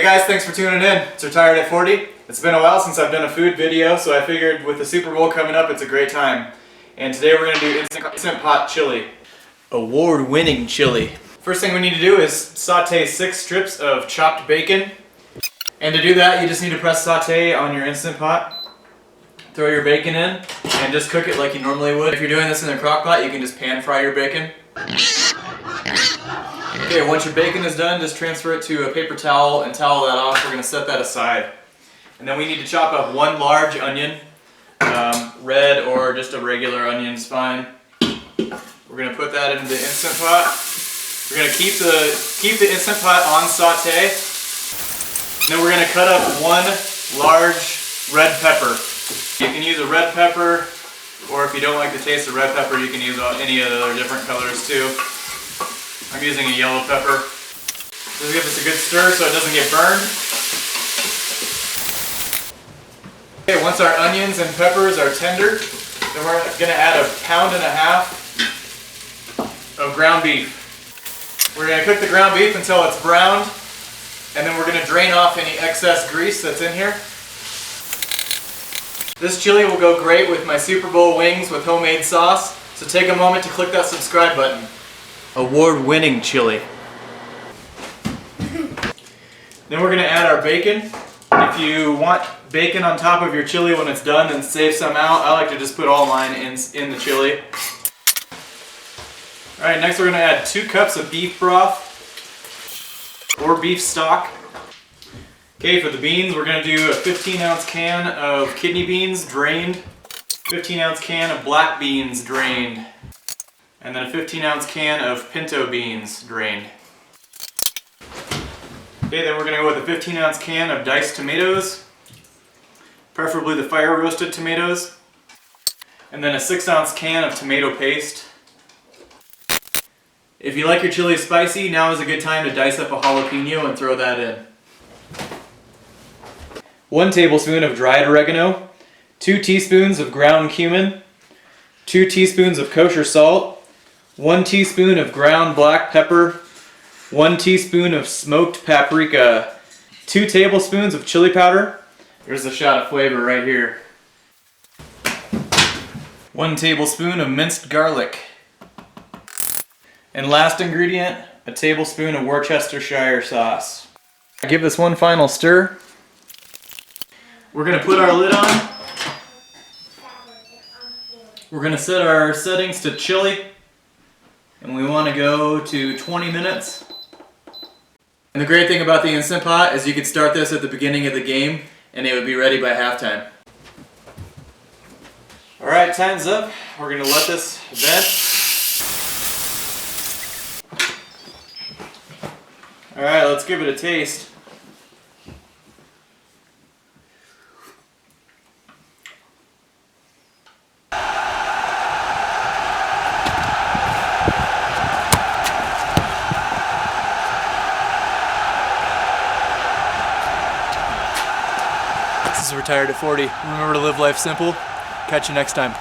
guys, thanks for tuning in. It's Retired at 40. It's been a while since I've done a food video, so I figured with the Super Bowl coming up, it's a great time. And today we're going to do instant pot chili. Award-winning chili. First thing we need to do is saute 6 strips of chopped bacon. And to do that, you just need to press saute on your Instant Pot. Throw your bacon in and just cook it like you normally would. If you're doing this in a crock pot, you can just pan fry your bacon. Okay, once your bacon is done, just transfer it to a paper towel and towel that off. We're going to set that aside. And then we need to chop up 1 large onion. Red or just a regular onion is fine. We're going to put that into the Instant Pot. We're going to keep the Instant Pot on saute. Then we're going to cut up 1 large red pepper. You can use a red pepper, or if you don't like the taste of red pepper, you can use any of the other different colors too. I'm using a yellow pepper. Just give this a good stir so it doesn't get burned. Okay, once our onions and peppers are tender, then we're going to add 1.5 pounds of ground beef. We're going to cook the ground beef until it's browned, and then we're going to drain off any excess grease that's in here. This chili will go great with my Super Bowl wings with homemade sauce, so take a moment to click that subscribe button. Award-winning chili. Then we're going to add our bacon. If you want bacon on top of your chili when it's done, then save some out. I like to just put all mine in the chili. Alright, next we're going to add 2 cups of beef broth or beef stock. Okay, for the beans, we're going to do a 15-ounce can of kidney beans drained, 15-ounce can of black beans drained, and then a 15-ounce can of pinto beans drained. Okay, then we're going to go with a 15-ounce can of diced tomatoes, preferably the fire-roasted tomatoes, and then a 6-ounce can of tomato paste. If you like your chili spicy, now is a good time to dice up a jalapeno and throw that in. 1 tablespoon of dried oregano, 2 teaspoons of ground cumin, 2 teaspoons of kosher salt, 1 teaspoon of ground black pepper, 1 teaspoon of smoked paprika, 2 tablespoons of chili powder. There's a shot of flavor right here. 1 tablespoon of minced garlic. And last ingredient, a tablespoon of Worcestershire sauce. Give this one final stir. We're going to put our lid on. We're going to set our settings to chili. And we want to go to 20 minutes. And the great thing about the Instant Pot is you could start this at the beginning of the game and it would be ready by halftime. Alright, time's up. We're going to let this vent. Alright, let's give it a taste. This is Retired at 40. Remember to live life simple. Catch you next time.